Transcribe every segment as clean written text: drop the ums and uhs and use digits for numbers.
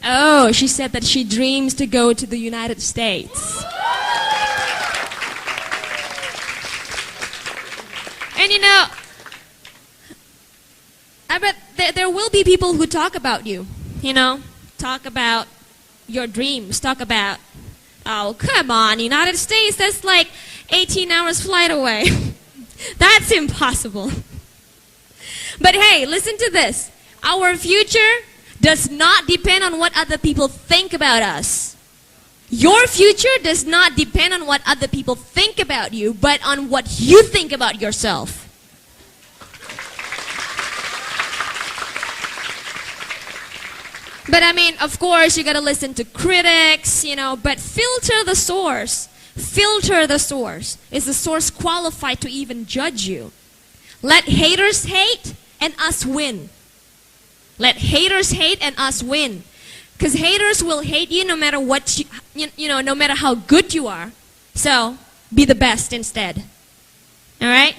Oh, she said that she dreams to go to the United States. And you know, I bet there will be people who talk about you, you know, talk about your dreams, talk about, oh, come on, United States, that's like 18 hours flight away. That's impossible. But hey, listen to this. Our future does not depend on what other people think about us. Your future does not depend on what other people think about you, but on what you think about yourself. But I mean, of course, you gotta listen to critics, you know, but filter the source. Filter the source. Is the source qualified to even judge you? Let haters hate and us win. Let haters hate and us win. Because haters will hate you no matter what you know, no matter how good you are. So, be the best instead. Alright?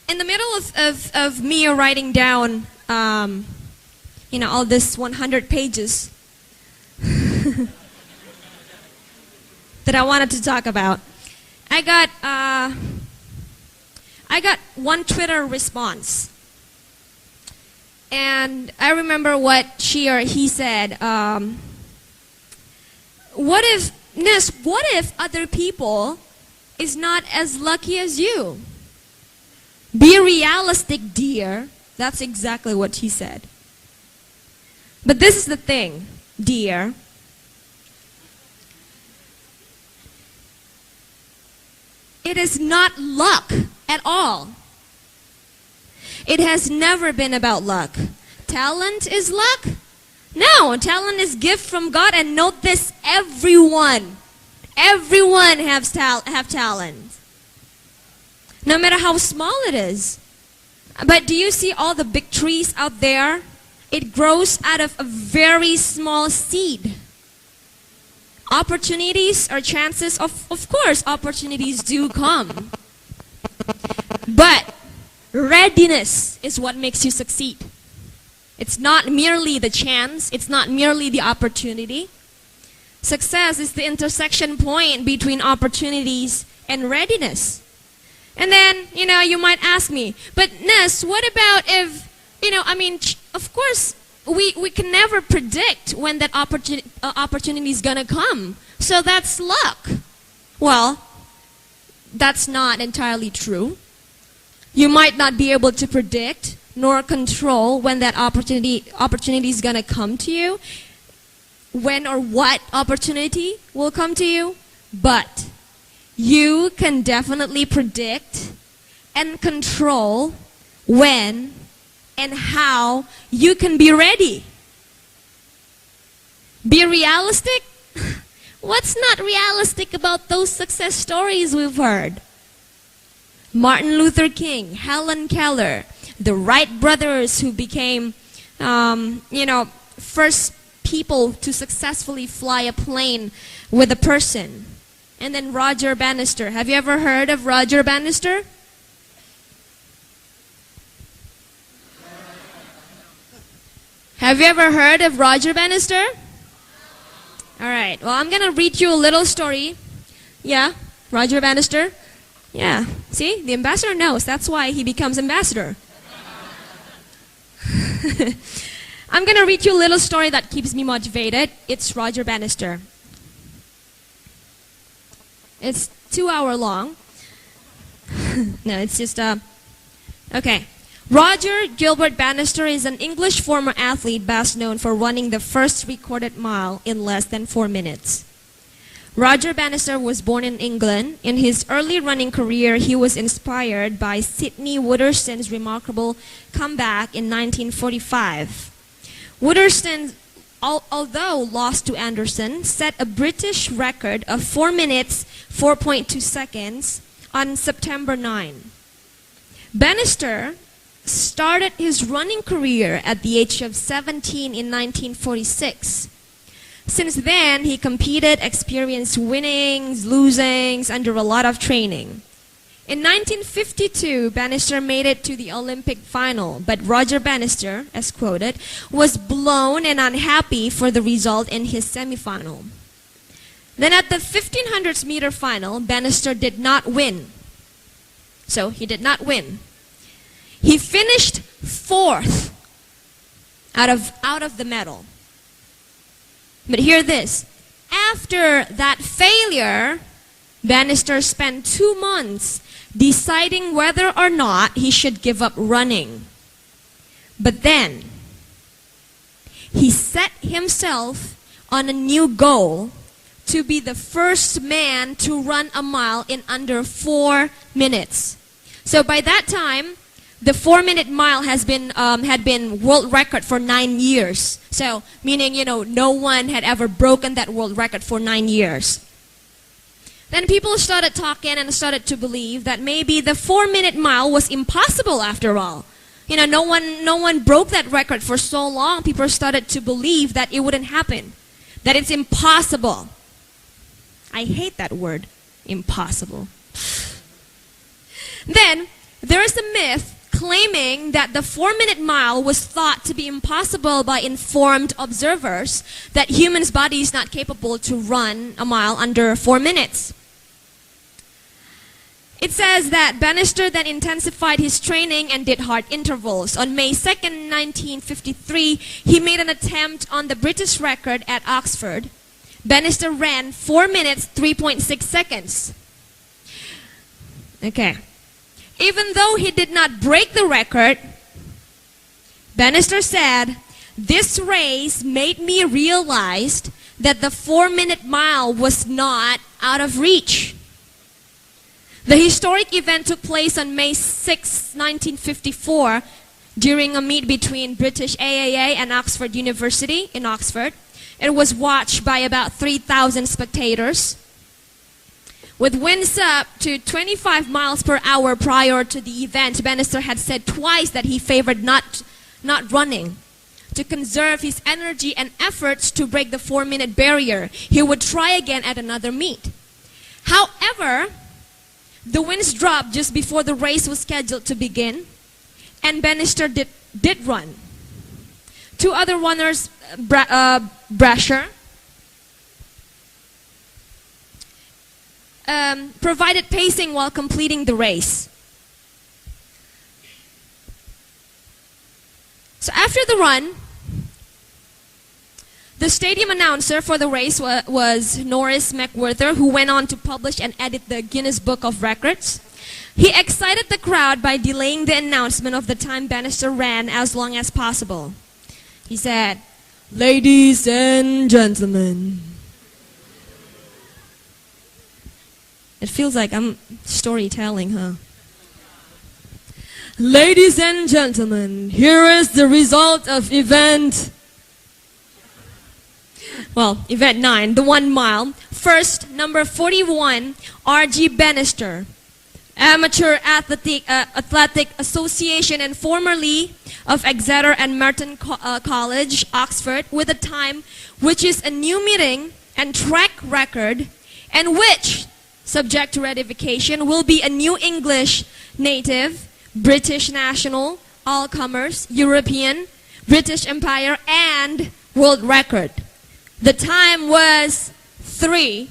In the middle of me writing down, you know, all this 100 pages that I wanted to talk about, I got one Twitter response. And I remember what she or he said. What if other people is not as lucky as you? Be realistic, dear. That's exactly what he said. But this is the thing, dear. It is not luck at all. It has never been about luck. Talent is luck? No, talent is gift from God. And note this, everyone have talent. No matter how small it is. But do you see all the big trees out there? It grows out of a very small seed. Opportunities or chances, of course, opportunities do come. But readiness is what makes you succeed. It's not merely the chance. It's not merely the opportunity. Success is the intersection point between opportunities and readiness. And then, you know, you might ask me, but Ness, what about if, you know, I mean, of course, we can never predict when that opportunity is going to come. So that's luck. Well, that's not entirely true. You might not be able to predict nor control when that opportunity is going to come to you, when or what opportunity will come to you, but you can definitely predict and control when and how you can be ready. Be realistic? What's not realistic about those success stories we've heard? Martin Luther King, Helen Keller, the Wright brothers who became, you know, first people to successfully fly a plane with a person. And then Roger Bannister. Have you ever heard of Roger Bannister? Have you ever heard of Roger Bannister? Alright, well, I'm going to read you a little story. Yeah, Roger Bannister. Yeah, see, the ambassador knows. That's why he becomes ambassador. I'm going to read you a little story that keeps me motivated. It's Roger Bannister. It's 2 hours long. No, it's just, okay. Roger Gilbert Bannister is an English former athlete best known for running the first recorded mile in less than 4 minutes. Roger Bannister was born in England. In his early running career, he was inspired by Sidney Wooderson's remarkable comeback in 1945. Wooderson, although lost to Anderson, set a British record of 4 minutes, 4.2 seconds on September 9. Bannister started his running career at the age of 17 in 1946. Since then, he competed, experienced winnings, losings under a lot of training. In 1952, Bannister made it to the Olympic final, but Roger Bannister, as quoted, was blown and unhappy for the result in his semifinal. Then at the 1500 meter final, Bannister did not win. So he did not win. He finished fourth out of the medal. But hear this. After that failure, Bannister spent 2 months deciding whether or not he should give up running. But then, he set himself on a new goal to be the first man to run a mile in under 4 minutes. So by that time, the 4-minute mile had been world record for 9 years. So meaning, no one had ever broken that world record for 9 years. Then people started talking and started to believe that maybe the 4-minute mile was impossible after all. No one broke that record for so long. People started to believe that it wouldn't happen, that it's impossible. I hate that word, impossible. Then there is a myth claiming that the 4-minute mile was thought to be impossible by informed observers, that humans' body is not capable to run a mile under 4 minutes. It says that Bannister then intensified his training and did hard intervals. On May 2nd, 1953, he made an attempt on the British record at Oxford. Bannister ran 4 minutes, 3.6 seconds. Okay. Even though he did not break the record, Bannister said, "This race made me realize that the 4-minute mile was not out of reach." The historic event took place on May 6, 1954, during a meet between British AAA and Oxford University in Oxford. It was watched by about 3,000 spectators. With winds up to 25 miles per hour prior to the event, Bannister had said twice that he favored not running. To conserve his energy and efforts to break the 4-minute barrier, he would try again at another meet. However, the winds dropped just before the race was scheduled to begin, and Bannister did run. 2 other runners, Brasher, provided pacing while completing the race. So after the run, the stadium announcer for the race was Norris McWhirter, who went on to publish and edit the Guinness Book of Records. He excited the crowd by delaying the announcement of the time Bannister ran as long as possible. He said, "Ladies and gentlemen." It feels like I'm storytelling, huh? "Ladies and gentlemen, here is the result of event 9, the 1 mile. First, number 41, R.G. Bannister, Amateur Athletic Association and formerly of Exeter and Merton College, Oxford, with a time which is a new meeting and track record, and which, subject to ratification, will be a new English native, British national, all-comers, European, British Empire, and world record. The time was 3."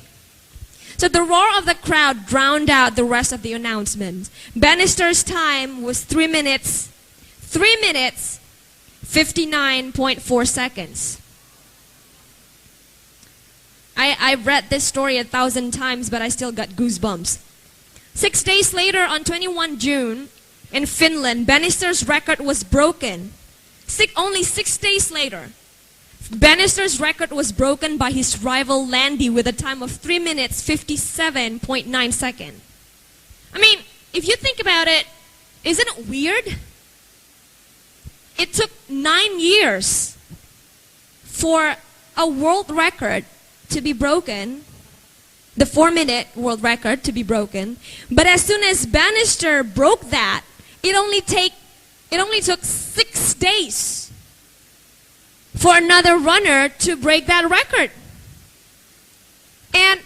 So the roar of the crowd drowned out the rest of the announcement. Bannister's time was 3 minutes, 59.4 seconds. I've read this story 1,000 times, but I still got goosebumps. 6 days later, on 21 June, in Finland, Bannister's record was broken. Only 6 days later, Bannister's record was broken by his rival Landy with a time of 3 minutes, 57.9 seconds. I mean, if you think about it, isn't it weird? It took 9 years for a world record to be broken, the 4-minute world record to be broken. But as soon as Bannister broke that, it only took 6 days for another runner to break that record. And